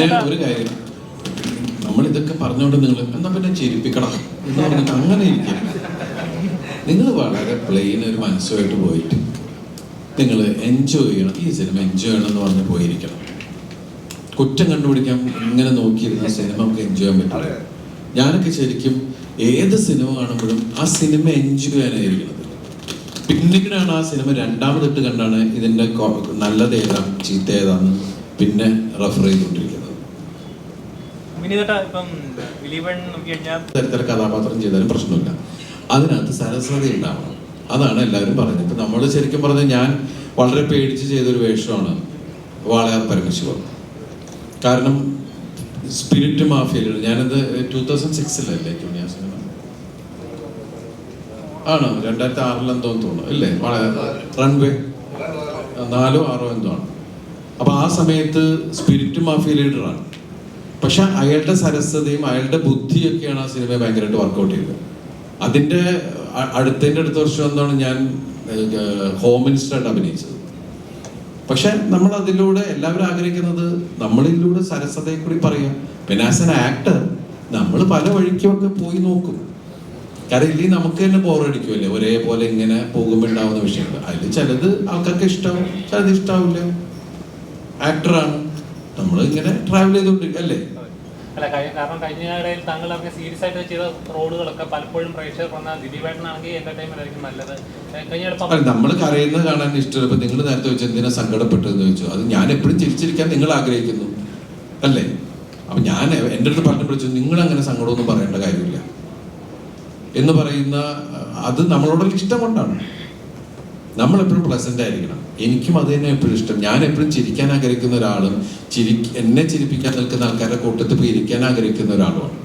ഒരു കാര്യം, നമ്മളിതൊക്കെ പറഞ്ഞുകൊണ്ട് നിങ്ങൾ എന്നാ പിന്നെ ചിരിപ്പിക്കണം എന്ന് പറഞ്ഞിട്ട് അങ്ങനെ ഇരിക്കണം. നിങ്ങൾ വളരെ പ്ലെയിൻ ഒരു മനസ്സുമായിട്ട് പോയിട്ട് നിങ്ങൾ എൻജോയ് ചെയ്യണം, ഈ സിനിമ എൻജോയ് ചെയ്യണം എന്ന് പറഞ്ഞ് പോയിരിക്കണം. കുറ്റം കണ്ടുപിടിക്കാൻ ഇങ്ങനെ നോക്കിയിരുന്ന സിനിമ നമുക്ക് എൻജോയ് ചെയ്യാൻ പറ്റില്ല. ഞാനൊക്കെ ശരിക്കും ഏത് സിനിമ കാണുമ്പോഴും ആ സിനിമ എൻജോയ് ചെയ്യാനായിരിക്കുന്നത്. പിന്നീടാണ് ആ സിനിമ രണ്ടാമതിട്ട് കണ്ടാണ് ഇതിൻ്റെ നല്ലത് ഏതാ ചീത്ത ഏതാന്ന് പിന്നെ റെഫർ ചെയ്തുകൊണ്ടിരിക്കുന്നത്. തരത്തിലെ കഥാപാത്രം ചെയ്താലും പ്രശ്നമില്ല, അതിനകത്ത് സരസ്വതി ഉണ്ടാവണം. അതാണ് എല്ലാവരും പറയുന്നത്. ഇപ്പം നമ്മൾ ശരിക്കും പറഞ്ഞാൽ ഞാൻ വളരെ പേടിച്ച് ചെയ്തൊരു വേഷമാണ് വാളയാർ പരമശിവം. കാരണം സ്പിരിറ്റ് മാഫിയയിൽ ഞാനത് 2006 ഞാൻ സിനിമ ആണോ 2006 എന്തോ തോന്നുന്നു അല്ലേ, വാളയാർ റൺവേ 4 6 എന്തോ ആണ്. അപ്പൊ ആ സമയത്ത് സ്പിരിറ്റ് മാഫിയ ലീഡറാണ്. പക്ഷെ അയാളുടെ സരസ്വതയും അയാളുടെ ബുദ്ധിയൊക്കെയാണ് ആ സിനിമയെ ഭയങ്കരമായിട്ട് വർക്കൗട്ട് ചെയ്തത്. അതിൻ്റെ അടുത്ത വർഷം എന്താണ് ഞാൻ ഹോം മിനിസ്റ്ററായിട്ട് അഭിനയിച്ചത്. പക്ഷെ നമ്മൾ അതിലൂടെ എല്ലാവരും ആഗ്രഹിക്കുന്നത് നമ്മളിലൂടെ സരസ്വതയെ കൂടി പറയാം. പിന്നെ ആസ് എൻ ആക്ടർ നമ്മൾ പല വഴിക്കുമൊക്കെ പോയി നോക്കും. കാരണം ഇല്ലെങ്കിൽ നമുക്ക് തന്നെ ബോറടിക്കുമല്ലേ, ഒരേപോലെ ഇങ്ങനെ പോകുമ്പോൾ ഉണ്ടാവുന്ന വിഷയങ്ങൾ. അതിൽ ചിലത് ആൾക്കാർക്ക് ഇഷ്ടമാവും, ചിലത് ഇഷ്ടാവില്ല. ആക്ടറാണ്, നമ്മൾ ഇങ്ങനെ ട്രാവൽ ചെയ്തോണ്ടിരിക്കും അല്ലേ. കാരണം കഴിഞ്ഞിടയിൽ താങ്കൾ അങ്ങനെ സീരിയസ് ആയിട്ട് ചെയ്ത റോളുകളൊക്കെ പലപ്പോഴും പ്രേക്ഷകർ പറഞ്ഞാൽ ദിലീപേട്ടനാണെങ്കിൽ എന്റർടൈൻമെന്റ് ആയിരിക്കും നല്ലത്. നമ്മൾ കരയുന്നത് കാണാൻ ഇഷ്ടമല്ല. നിങ്ങൾ നേരത്തെ ചോദിച്ചു എന്തിനാ സങ്കടപ്പെട്ടതെന്ന് ചോദിച്ചു. അത് ഞാൻ എപ്പോഴും ചിരിച്ചിരിക്കാൻ നിങ്ങൾ ആഗ്രഹിക്കുന്നു അല്ലേ. അപ്പൊ ഞാൻ എൻ്റെ അടുത്ത് പറഞ്ഞപ്പോഴു നിങ്ങൾ അങ്ങനെ സങ്കടമൊന്നും പറയേണ്ട കാര്യമില്ല എന്ന് പറയുന്ന അത് നമ്മളോടുള്ള ഇഷ്ടം കൊണ്ടാണ്. നമ്മളെപ്പോഴും പ്ലസന്റ് ആയിരിക്കണം. എനിക്കും അത് തന്നെ എപ്പോഴും ഇഷ്ടം. ഞാൻ എപ്പോഴും ചിരിക്കാൻ ആഗ്രഹിക്കുന്ന ഒരാളും എന്നെ ചിരിപ്പിക്കാൻ നിൽക്കുന്ന ആൾക്കാരുടെ കൂട്ടത്തിൽ പോയി ഇരിക്കാൻ ആഗ്രഹിക്കുന്ന ഒരാളുമാണ്.